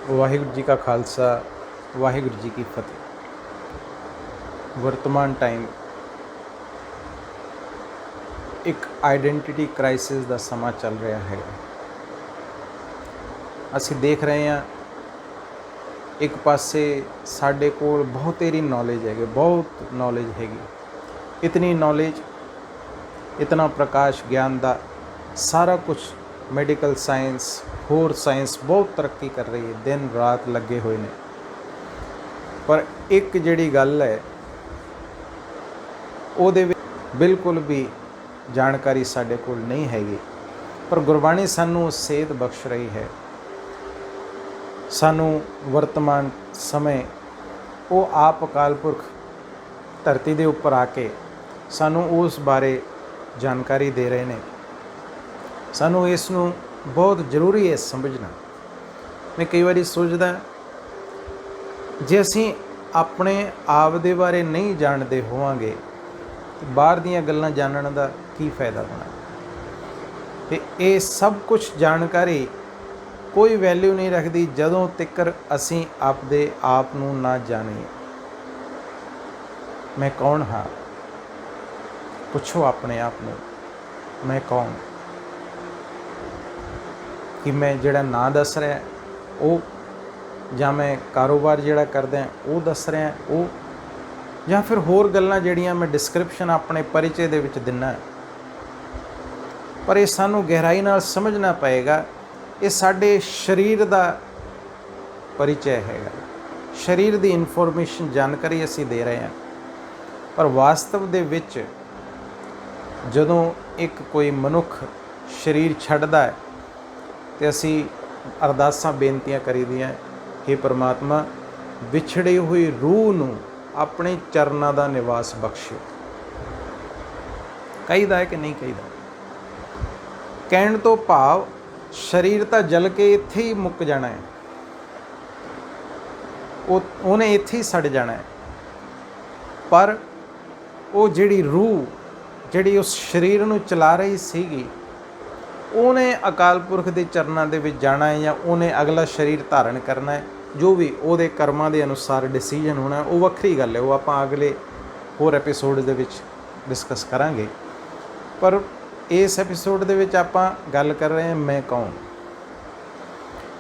ਵਾਹਿਗੁਰੂ ਜੀ ਕਾ ਖਾਲਸਾ, ਵਾਹਿਗੁਰੂ ਜੀ ਕੀ ਫਤਿਹ। ਵਰਤਮਾਨ ਟਾਈਮ ਇੱਕ ਆਈਡੈਂਟੀਟੀ ਕ੍ਰਾਈਸਿਸ ਦਾ ਸਮਾਂ ਚੱਲ ਰਿਹਾ ਹੈਗਾ। ਅਸੀਂ ਦੇਖ ਰਹੇ ਹਾਂ, ਇੱਕ ਪਾਸੇ ਸਾਡੇ ਕੋਲ ਬਹੁਤੇਰੀ ਨੌਲੇਜ ਹੈਗੀ, ਬਹੁਤ ਨੌਲੇਜ ਹੈਗੀ, ਇਤਨੀ ਨੌਲੇਜ, ਇਤਨਾ ਪ੍ਰਕਾਸ਼ ਗਿਆਨ ਦਾ ਸਾਰਾ ਕੁਝ, ਮੈਡੀਕਲ ਸਾਇੰਸ, ਹੋਰ ਸਾਇੰਸ ਬਹੁਤ ਤਰੱਕੀ ਕਰ ਰਹੀ ਹੈ, ਦਿਨ ਰਾਤ ਲੱਗੇ ਹੋਏ ਨੇ। ਪਰ ਇੱਕ ਜਿਹੜੀ ਗੱਲ ਹੈ, ਉਹਦੇ ਵਿੱਚ ਬਿਲਕੁਲ ਵੀ ਜਾਣਕਾਰੀ ਸਾਡੇ ਕੋਲ ਨਹੀਂ ਹੈਗੀ। ਪਰ ਗੁਰਬਾਣੀ ਸਾਨੂੰ ਸੇਧ ਬਖਸ਼ ਰਹੀ ਹੈ। ਸਾਨੂੰ ਵਰਤਮਾਨ ਸਮੇਂ ਉਹ ਆਪ ਅਕਾਲ ਪੁਰਖ ਧਰਤੀ ਦੇ ਉੱਪਰ ਆ ਕੇ ਸਾਨੂੰ ਉਸ ਬਾਰੇ ਜਾਣਕਾਰੀ ਦੇ ਰਹੇ ਨੇ। ਸਾਨੂੰ ਇਸ ਨੂੰ ਬਹੁਤ ਜ਼ਰੂਰੀ ਹੈ ਸਮਝਣਾ। ਮੈਂ ਕਈ ਵਾਰੀ ਸੋਚਦਾ, ਜੇ ਅਸੀਂ ਆਪਣੇ ਆਪ ਦੇ ਬਾਰੇ ਨਹੀਂ ਜਾਣਦੇ ਹੋਵਾਂਗੇ ਤਾਂ ਬਾਹਰ ਦੀਆਂ ਗੱਲਾਂ ਜਾਣਨ ਦਾ ਕੀ ਫਾਇਦਾ ਹੋਣਾ। ਅਤੇ ਇਹ ਸਭ ਕੁਝ ਜਾਣਕਾਰੀ ਕੋਈ ਵੈਲਿਊ ਨਹੀਂ ਰੱਖਦੀ ਜਦੋਂ ਤੱਕ ਅਸੀਂ ਆਪਦੇ ਆਪ ਨੂੰ ਨਾ ਜਾਣੀਏ। ਮੈਂ ਕੌਣ ਹਾਂ? ਪੁੱਛੋ ਆਪਣੇ ਆਪ ਨੂੰ, ਮੈਂ ਕੌਣ? ਕਿ ਮੈਂ ਜਿਹੜਾ ਨਾਂ ਦੱਸ ਰਿਹਾ ਉਹ, ਜਾਂ ਮੈਂ ਕਾਰੋਬਾਰ ਜਿਹੜਾ ਕਰਦਾ ਉਹ ਦੱਸ ਰਿਹਾ ਉਹ, ਜਾਂ ਫਿਰ ਹੋਰ ਗੱਲਾਂ ਜਿਹੜੀਆਂ ਮੈਂ ਡਿਸਕ੍ਰਿਪਸ਼ਨ ਆਪਣੇ ਪਰਿਚੈ ਦੇ ਵਿੱਚ ਦਿੰਦਾ। ਪਰ ਇਹ ਸਾਨੂੰ ਗਹਿਰਾਈ ਨਾਲ ਸਮਝਣਾ ਪਏਗਾ, ਇਹ ਸਾਡੇ ਸਰੀਰ ਦਾ ਪਰਿਚੈ ਹੈਗਾ, ਸਰੀਰ ਦੀ ਇਨਫੋਰਮੇਸ਼ਨ, ਜਾਣਕਾਰੀ ਅਸੀਂ ਦੇ ਰਹੇ ਹਾਂ। ਪਰ ਵਾਸਤਵ ਦੇ ਵਿੱਚ ਜਦੋਂ ਇੱਕ ਕੋਈ ਮਨੁੱਖ ਸਰੀਰ ਛੱਡਦਾ ਹੈ ਅਤੇ ਅਸੀਂ ਅਰਦਾਸਾਂ ਬੇਨਤੀਆਂ ਕਰੀਦੀਆਂ, ਹੇ ਪਰਮਾਤਮਾ ਵਿਛੜੀ ਹੋਈ ਰੂਹ ਨੂੰ ਆਪਣੇ ਚਰਨਾਂ ਦਾ ਨਿਵਾਸ ਬਖਸ਼ਿਓ। ਕਹੀਦਾ ਹੈ ਕਿ ਨਹੀਂ ਕਹੀਦਾ? ਕਹਿਣ ਤੋਂ ਭਾਵ ਸਰੀਰ ਤਾਂ ਜਲ ਕੇ ਇੱਥੇ ਹੀ ਮੁੱਕ ਜਾਣਾ ਹੈ, ਉਹਨੇ ਇੱਥੇ ਹੀ ਸੜ ਜਾਣਾ ਹੈ। ਪਰ ਉਹ ਜਿਹੜੀ ਰੂਹ ਜਿਹੜੀ ਉਸ ਸਰੀਰ ਨੂੰ ਚਲਾ ਰਹੀ ਸੀਗੀ, ਉਹਨੇ ਅਕਾਲ ਪੁਰਖ ਦੇ ਚਰਨਾਂ ਦੇ ਵਿੱਚ ਜਾਣਾ ਹੈ, ਜਾਂ ਉਹਨੇ ਅਗਲਾ ਸਰੀਰ ਧਾਰਨ ਕਰਨਾ ਹੈ। ਜੋ ਵੀ ਉਹਦੇ ਕਰਮਾਂ ਦੇ ਅਨੁਸਾਰ ਡਿਸੀਜਨ ਹੋਣਾ, ਉਹ ਵੱਖਰੀ ਗੱਲ ਹੈ, ਉਹ ਆਪਾਂ ਅਗਲੇ ਹੋਰ ਐਪੀਸੋਡ ਦੇ ਵਿੱਚ ਡਿਸਕਸ ਕਰਾਂਗੇ। ਪਰ ਇਸ ਐਪੀਸੋਡ ਦੇ ਵਿੱਚ ਆਪਾਂ ਗੱਲ ਕਰ ਰਹੇ ਹਾਂ, ਮੈਂ ਕੌਣ?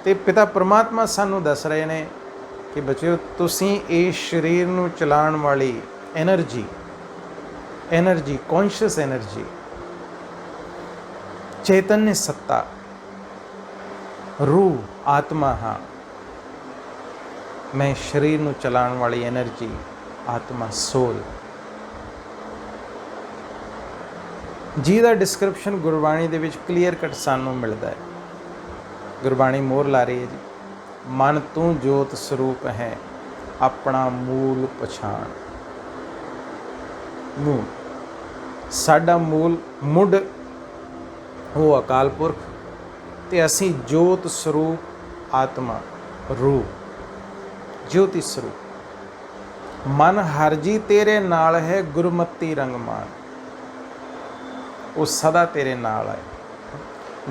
ਅਤੇ ਪਿਤਾ ਪਰਮਾਤਮਾ ਸਾਨੂੰ ਦੱਸ ਰਹੇ ਨੇ ਕਿ ਬੱਚਿਓ, ਤੁਸੀਂ ਇਸ ਸਰੀਰ ਨੂੰ ਚਲਾਉਣ ਵਾਲੀ ਐਨਰਜੀ, ਕੌਨਸ਼ੀਅਸ ਐਨਰਜੀ, ਚੈਤन्य ਸੱਤਾ, ਰੂਹ, ਆਤਮਾ ਹਾਂ। ਮੈਂ ਸਰੀਰ ਨੂੰ ਚਲਾਉਣ ਵਾਲੀ ਐਨਰਜੀ, ਆਤਮਾ, ਸੋਲ, ਜਿਹਦਾ ਡਿਸਕ੍ਰਿਪਸ਼ਨ ਗੁਰਬਾਣੀ ਦੇ ਵਿੱਚ ਕਲੀਅਰ ਕੱਟ ਸਾਨੂੰ ਮਿਲਦਾ ਹੈ। ਗੁਰਬਾਣੀ ਮੋਹਰ ਲਾ ਰਹੀ ਹੈ ਜੀ, ਮਨ ਤੂੰ ਜੋਤ ਸਰੂਪ ਹੈ, ਆਪਣਾ ਮੂਲ ਪਛਾਣ। ਮੂਲ, ਸਾਡਾ ਮੂਲ, ਮੁੱਢ ਉਹ ਅਕਾਲ ਪੁਰਖ, ਅਤੇ ਅਸੀਂ ਜੋਤ ਸਰੂਪ ਆਤਮਾ, ਰੂਹ, ਜੋਤੀ ਸਰੂਪ। ਮਨ ਹਰ ਜੀ ਤੇਰੇ ਨਾਲ ਹੈ, ਗੁਰਮਤੀ ਰੰਗਮਾਨ। ਉਹ ਸਦਾ ਤੇਰੇ ਨਾਲ ਹੈ।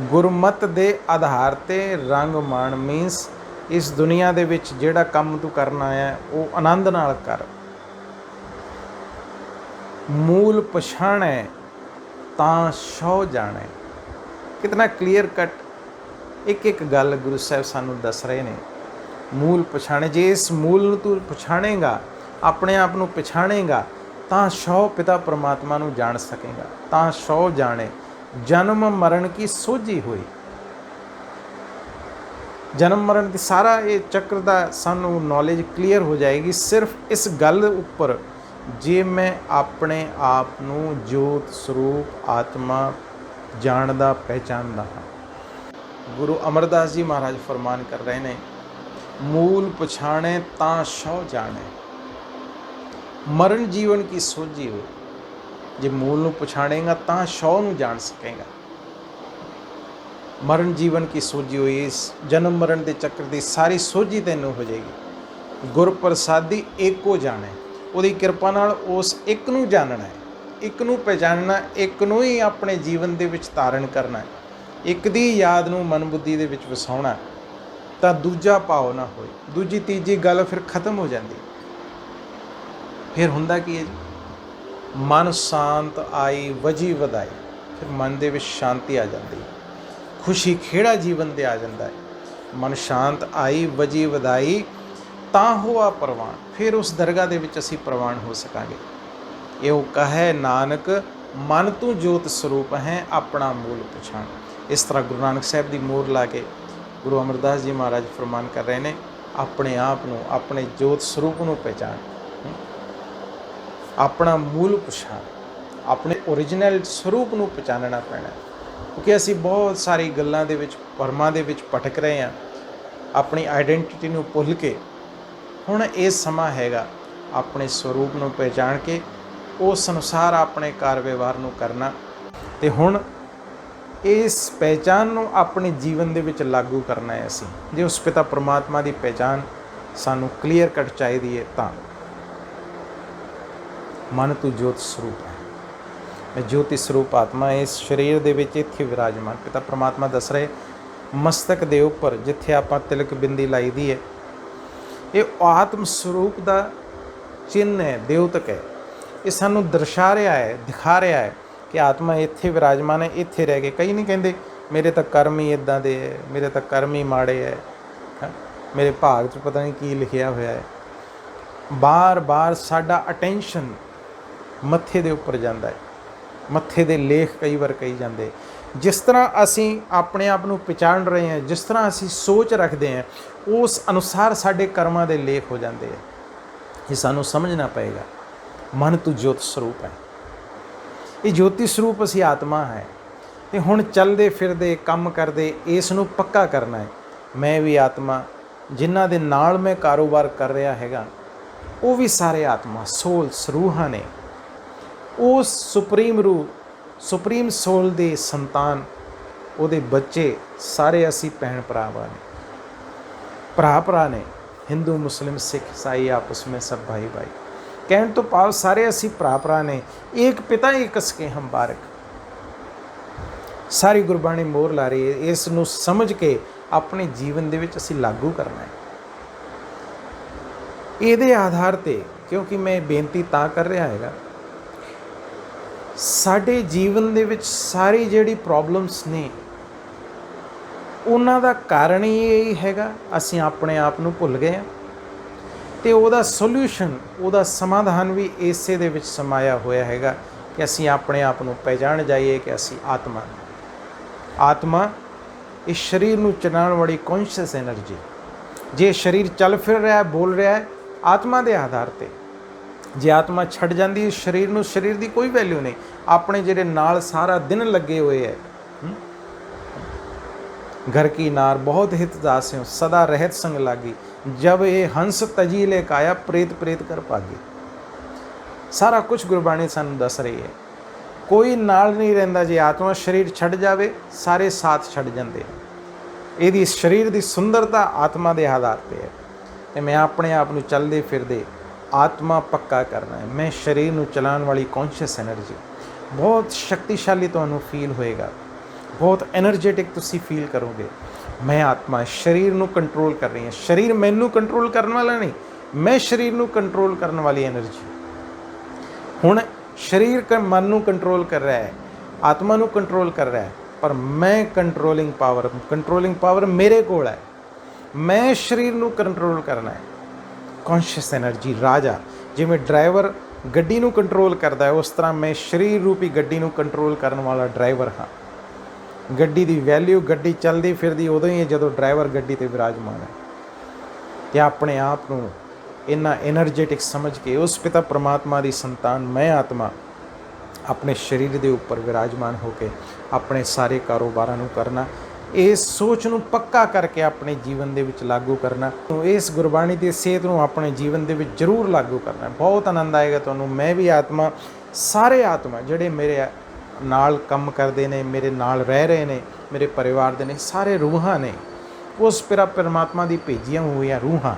ਗੁਰਮਤ ਦੇ ਆਧਾਰ 'ਤੇ ਰੰਗਮਾਨ ਮੀਨਸ ਇਸ ਦੁਨੀਆ ਦੇ ਵਿੱਚ ਜਿਹੜਾ ਕੰਮ ਤੂੰ ਕਰਨਾ ਆਇਆ ਉਹ ਆਨੰਦ ਨਾਲ ਕਰ। ਮੂਲ ਪਛਾਣੈ ਤਾਂ ਸਹੁ ਜਾਣੈ। ਕਿਤਨਾ ਕਲੀਅਰ ਕੱਟ ਇੱਕ ਇੱਕ ਗੱਲ ਗੁਰੂ ਸਾਹਿਬ ਸਾਨੂੰ ਦੱਸ ਰਹੇ ਨੇ। ਮੂਲ ਪਛਾਣੇ, ਜੇ ਇਸ ਮੂਲ ਨੂੰ ਤੂੰ ਪਛਾਣੇਗਾ, ਆਪਣੇ ਆਪ ਨੂੰ ਪਛਾਣੇਗਾ, ਤਾਂ ਸਹੁ ਪਿਤਾ ਪਰਮਾਤਮਾ ਨੂੰ ਜਾਣ ਸਕੇਗਾ। ਤਾਂ ਸਹੁ ਜਾਣੇ ਜਨਮ ਮਰਨ ਕੀ ਸੋਝੀ ਹੋਈ। ਜਨਮ ਮਰਨ ਦੀ ਸਾਰਾ ਇਹ ਚੱਕਰ ਦਾ ਸਾਨੂੰ ਨੌਲੇਜ ਕਲੀਅਰ ਹੋ ਜਾਏਗੀ ਸਿਰਫ ਇਸ ਗੱਲ ਉੱਪਰ, ਜੇ ਮੈਂ ਆਪਣੇ ਆਪ ਨੂੰ ਜੋਤ ਸਰੂਪ ਆਤਮਾ ਜਾਣਦਾ, ਪਹਿਚਾਣਦਾ ਹਾਂ। ਗੁਰੂ ਅਮਰਦਾਸ ਜੀ ਮਹਾਰਾਜ ਫਰਮਾਨ ਕਰ ਰਹੇ ਨੇ, ਮੂਲ ਪਛਾਣੇ ਤਾਂ ਸਹੁ ਜਾਣੇ, ਮਰਨ ਜੀਵਨ ਕੀ ਸੋਝੀ ਹੋਈ। ਜੇ ਮੂਲ ਨੂੰ ਪਛਾਣੇਗਾ ਤਾਂ ਸਹੁ ਨੂੰ ਜਾਣ ਸਕੇਗਾ। ਮਰਨ ਜੀਵਨ ਕੀ ਸੋਝੀ ਹੋਈ, ਇਸ ਜਨਮ ਮਰਨ ਦੇ ਚੱਕਰ ਦੀ ਸਾਰੀ ਸੋਝੀ ਤੈਨੂੰ ਹੋ ਜਾਏਗੀ। ਗੁਰ ਪ੍ਰਸਾਦੀ ਏਕੋ ਜਾਣੇ, ਉਹਦੀ ਕਿਰਪਾ ਨਾਲ ਉਸ ਇੱਕ ਨੂੰ ਜਾਣਨਾ ਹੈ, ਇੱਕ ਨੂੰ ਪਹਿਚਾਨਣਾ, ਇੱਕ ਨੂੰ ਹੀ ਆਪਣੇ ਜੀਵਨ ਦੇ ਵਿੱਚ ਧਾਰਨ ਕਰਨਾ, ਇੱਕ ਦੀ ਯਾਦ ਨੂੰ ਮਨ ਬੁੱਧੀ ਦੇ ਵਿੱਚ ਵਸਾਉਣਾ। ਤਾਂ ਦੂਜਾ ਭਾਵ ਨਾ ਹੋਏ। ਦੂਜੀ ਤੀਜੀ ਗੱਲ ਫਿਰ ਖਤਮ ਹੋ ਜਾਂਦੀ। ਫਿਰ ਹੁੰਦਾ ਕੀ ਹੈ ਜੀ, ਮਨ ਸ਼ਾਂਤ ਆਈ ਵਜੀ ਵਧਾਈ। ਫਿਰ ਮਨ ਦੇ ਵਿੱਚ ਸ਼ਾਂਤੀ ਆ ਜਾਂਦੀ, ਖੁਸ਼ੀ ਖੇੜਾ ਜੀਵਨ ਤੇ ਆ ਜਾਂਦਾ ਹੈ। ਮਨ ਸ਼ਾਂਤ ਆਈ ਵਜੀ ਵਧਾਈ ਤਾਂ ਹੋਆ ਪ੍ਰਵਾਨ। ਫਿਰ ਉਸ ਦਰਗਾਹ ਦੇ ਵਿੱਚ ਅਸੀਂ ਪ੍ਰਵਾਨ ਹੋ ਸਕਾਂਗੇ। ਇਹੋ ਕਹੈ ਨਾਨਕ ਮਨ ਤੂੰ ਜੋਤ ਸਰੂਪ ਹੈ, ਆਪਣਾ ਮੂਲ ਪਛਾਣ। ਇਸ ਤਰ੍ਹਾਂ ਗੁਰੂ ਨਾਨਕ ਸਾਹਿਬ ਦੀ ਮੋਹਰ ਲਾ ਕੇ ਗੁਰੂ ਅਮਰਦਾਸ ਜੀ ਮਹਾਰਾਜ ਫਰਮਾਨ ਕਰ ਰਹੇ ਨੇ, ਆਪਣੇ ਆਪ ਨੂੰ, ਆਪਣੇ ਜੋਤ ਸਰੂਪ ਨੂੰ ਪਹਿਚਾਣ, ਆਪਣਾ ਮੂਲ ਪਛਾਣ, ਆਪਣੇ ਓਰੀਜਨਲ ਸਰੂਪ ਨੂੰ ਪਛਾਣਨਾ ਪੈਣਾ। ਕਿਉਂਕਿ ਅਸੀਂ ਬਹੁਤ ਸਾਰੀ ਗੱਲਾਂ ਦੇ ਵਿੱਚ, ਭਰਮਾਂ ਦੇ ਵਿੱਚ ਭਟਕ ਰਹੇ ਹਾਂ, ਆਪਣੀ ਆਈਡੈਂਟੀਟੀ ਨੂੰ ਭੁੱਲ ਕੇ। ਹੁਣ ਇਹ ਸਮਾਂ ਹੈਗਾ ਆਪਣੇ ਸਰੂਪ ਨੂੰ ਪਹਿਚਾਣ ਕੇ ਉਸ ਅਨੁਸਾਰ ਆਪਣੇ ਕਾਰ ਵਿਵਹਾਰ ਨੂੰ ਕਰਨਾ। ਅਤੇ ਹੁਣ ਇਸ ਪਹਿਚਾਣ ਨੂੰ ਆਪਣੇ ਜੀਵਨ ਦੇ ਵਿੱਚ ਲਾਗੂ ਕਰਨਾ ਹੈ ਅਸੀਂ। ਜੇ ਉਸ ਪਿਤਾ ਪਰਮਾਤਮਾ ਦੀ ਪਹਿਚਾਣ ਸਾਨੂੰ ਕਲੀਅਰ ਕੱਟ ਚਾਹੀਦੀ ਹੈ ਤਾਂ ਮਨ ਤੂੰ ਜੋਤ ਸਰੂਪ ਹੈ, ਮੈਂ ਜੋਤੀ ਸਰੂਪ ਆਤਮਾ ਇਸ ਸਰੀਰ ਦੇ ਵਿੱਚ ਇੱਥੇ ਵਿਰਾਜਮਾਨ। ਪਿਤਾ ਪਰਮਾਤਮਾ ਦੱਸ ਰਹੇ, ਮਸਤਕ ਦੇ ਉੱਪਰ ਜਿੱਥੇ ਆਪਾਂ ਤਿਲਕ ਬਿੰਦੀ ਲਾਈ ਦੀ ਹੈ, ਇਹ ਆਤਮ ਸਰੂਪ ਦਾ ਚਿੰਨ੍ਹ ਹੈ, ਦਿਉਤਕ ਹੈ। ਇਹ ਸਾਨੂੰ ਦਰਸਾ ਰਿਹਾ ਹੈ, ਦਿਖਾ ਰਿਹਾ ਹੈ ਕਿ ਆਤਮਾ ਇੱਥੇ ਵਿਰਾਜਮਾਨ ਹੈ, ਇੱਥੇ ਰਹਿ ਕੇ। ਕਈ ਨਹੀਂ ਕਹਿੰਦੇ ਮੇਰੇ ਤਾਂ ਕਰਮ ਹੀ ਇੱਦਾਂ ਦੇ ਹੈ, ਮੇਰੇ ਤਾਂ ਕਰਮ ਹੀ ਮਾੜੇ ਹੈ, ਮੇਰੇ ਭਾਗ 'ਚ ਪਤਾ ਨਹੀਂ ਕੀ ਲਿਖਿਆ ਹੋਇਆ ਹੈ। ਬਾਰ ਸਾਡਾ ਅਟੈਂਸ਼ਨ ਮੱਥੇ ਦੇ ਉੱਪਰ ਜਾਂਦਾ ਹੈ, ਮੱਥੇ ਦੇ ਲੇਖ ਕਈ ਵਾਰ ਕਹੀ ਜਾਂਦੇ। ਜਿਸ ਤਰ੍ਹਾਂ ਅਸੀਂ ਆਪਣੇ ਆਪ ਨੂੰ ਪਛਾਣ ਰਹੇ ਹਾਂ, ਜਿਸ ਤਰ੍ਹਾਂ ਅਸੀਂ ਸੋਚ ਰੱਖਦੇ ਹਾਂ, ਉਸ ਅਨੁਸਾਰ ਸਾਡੇ ਕਰਮਾਂ ਦੇ ਲੇਖ ਹੋ ਜਾਂਦੇ ਹੈ। ਇਹ ਸਾਨੂੰ ਸਮਝਣਾ ਪਏਗਾ। ਮਨ ਤੂੰ ਜੋਤ ਸਰੂਪ ਹੈ, ਇਹ ਜੋਤੀ ਸਰੂਪ ਅਸੀਂ ਆਤਮਾ ਹੈ। ਅਤੇ ਹੁਣ ਚੱਲਦੇ ਫਿਰਦੇ ਕੰਮ ਕਰਦੇ ਇਸ ਨੂੰ ਪੱਕਾ ਕਰਨਾ ਹੈ, ਮੈਂ ਵੀ ਆਤਮਾ। ਜਿਨ੍ਹਾਂ ਦੇ ਨਾਲ ਮੈਂ ਕਾਰੋਬਾਰ ਕਰ ਰਿਹਾ ਹੈਗਾ ਉਹ ਵੀ ਸਾਰੇ ਆਤਮਾ, ਸੋਲਸ, ਰੂਹਾਂ ਨੇ। ਉਸ ਸੁਪਰੀਮ ਰੂਹ, ਸੁਪਰੀਮ ਸੋਲ ਦੇ ਸੰਤਾਨ, ਉਹਦੇ ਬੱਚੇ ਸਾਰੇ ਅਸੀਂ ਭੈਣ ਭਰਾਵਾਂ ਨੇ, ਭਰਾ ਨੇ। ਹਿੰਦੂ ਮੁਸਲਿਮ ਸਿੱਖ ਈਸਾਈ ਆਪਸ ਵਿੱਚ ਸਭ ਭਾਈ ਭਾਈ। ਕਹਿਣ ਤੋਂ ਭਾਵ ਸਾਰੇ ਅਸੀਂ ਭਰਾ ਨੇ, ਏਕ ਪਿਤਾ ਏਕ ਸਕੇ ਹਮ ਬਾਰਕ। ਸਾਰੀ ਗੁਰਬਾਣੀ ਮੋਹਰ ਲਾ ਰਹੀ ਹੈ। ਇਸ ਨੂੰ ਸਮਝ ਕੇ ਆਪਣੇ ਜੀਵਨ ਦੇ ਵਿੱਚ ਅਸੀਂ ਲਾਗੂ ਕਰਨਾ ਹੈ। ਇਹਦੇ ਆਧਾਰ 'ਤੇ, ਕਿਉਂਕਿ ਮੈਂ ਬੇਨਤੀ ਤਾਂ ਕਰ ਰਿਹਾ ਹੈਗਾ, ਸਾਡੇ ਜੀਵਨ ਦੇ ਵਿੱਚ ਸਾਰੀ ਜਿਹੜੀ ਪ੍ਰੋਬਲਮਸ ਨੇ ਉਹਨਾਂ ਦਾ ਕਾਰਨ ਹੀ ਇਹ ਹੈਗਾ, ਅਸੀਂ ਆਪਣੇ ਆਪ ਨੂੰ ਭੁੱਲ ਗਏ ਹਾਂ। ਅਤੇ ਉਹਦਾ ਸੋਲਿਊਸ਼ਨ, ਉਹਦਾ ਸਮਾਧਾਨ ਵੀ ਇਸੇ ਦੇ ਵਿੱਚ ਸਮਾਇਆ ਹੋਇਆ ਹੈਗਾ ਕਿ ਅਸੀਂ ਆਪਣੇ ਆਪ ਨੂੰ ਪਹਿਚਾਣ ਜਾਈਏ ਕਿ ਅਸੀਂ ਆਤਮਾ ਇਸ ਸਰੀਰ ਨੂੰ ਚਲਾਉਣ ਵਾਲੀ ਕੌਨਸ਼ੀਅਸ ਐਨਰਜੀ। ਜੇ ਸਰੀਰ ਚੱਲ ਫਿਰ ਰਿਹਾ, ਬੋਲ ਰਿਹਾ ਹੈ, ਆਤਮਾ ਦੇ ਆਧਾਰ 'ਤੇ। ਜੇ ਆਤਮਾ ਛੱਡ ਜਾਂਦੀ ਹੈ ਸਰੀਰ ਨੂੰ, ਸਰੀਰ ਦੀ ਕੋਈ ਵੈਲਿਊ ਨਹੀਂ। ਆਪਣੇ ਜਿਹੜੇ ਨਾਲ ਸਾਰਾ ਦਿਨ ਲੱਗੇ ਹੋਏ ਹੈ, घर की नार बहुत हित दास्यों सदा रहत संग लागी, जब ये हंस तजी ले काया प्रेत प्रेत कर भागी। सारा कुछ गुरबाणी सानू दस रही है। कोई नाल नहीं रहिंदा। जे आत्मा शरीर छड़ जावे सारे साथ छड़ जाते। ਇਹਦੀ शरीर की सुंदरता आत्मा के आधार पर है। तो मैं अपने आप नूं चलदे फिरदे आत्मा पक्का करना है। मैं शरीर नूं चलाउण वाली कॉन्शियस एनर्जी बहुत शक्तिशाली तुहानूं फील होएगा, बहुत एनर्जेटिक तुसी फील करोगे। मैं आत्मा शरीर नूं कंट्रोल कर रही है। शरीर मैनूं कंट्रोल करने वाला नहीं, मैं शरीर नूं कंट्रोल करने वाली एनर्जी। हुण शरीर मन नूं कंट्रोल कर रहा है, आत्मा नूं कंट्रोल कर रहा है, पर मैं कंट्रोलिंग पावर मेरे कोल है। मैं शरीर नूं कंट्रोल करना है। कॉन्शियस एनर्जी राजा, जिवें ड्राइवर गड्डी नूं कंट्रोल करता है, उस तरह मैं शरीर रूपी गड्डी नूं कंट्रोल करने वाला ड्राइवर हाँ। गड्डी की वैल्यू, गड्डी चलती फिरती उदों ही है जदों ड्राइवर गड्डी ते विराजमान है। कि अपने आप नूं इन्ना एनर्जेटिक समझ के उस पिता परमात्मा की संतान मैं आत्मा अपने शरीर के उपर विराजमान होकर अपने सारे कारोबारां नूं करना, इस सोच नूं पक्का करके अपने जीवन दे विच लागू करना। इस गुरबाणी की सेध नूं अपने जीवन दे विच जरूर लागू करना। बहुत आनंद आएगा तुहानूं। मैं भी आत्मा, सारे आत्मा जिहड़े मेरे नाल काम करते हैं, मेरे नाल रह रहे हैं, मेरे परिवार दे ने, सारे रूहां ने, उस पिता परमात्मा की भेजियां हुई रूहां।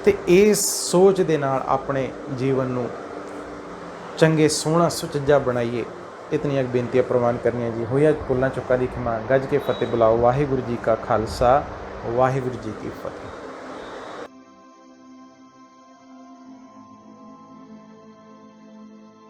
तो इस सोच दे नाल अपने जीवन नूं चंगे सोहना सुचज्जा बनाइए। इतनियां बेनतियां प्रवान करनियां जी। होया भुल्लां चुक्कां दी खिमा, गज के फतेह बुलाओ। वाहिगुरू जी का खालसा, वाहिगुरू जी की फतेह।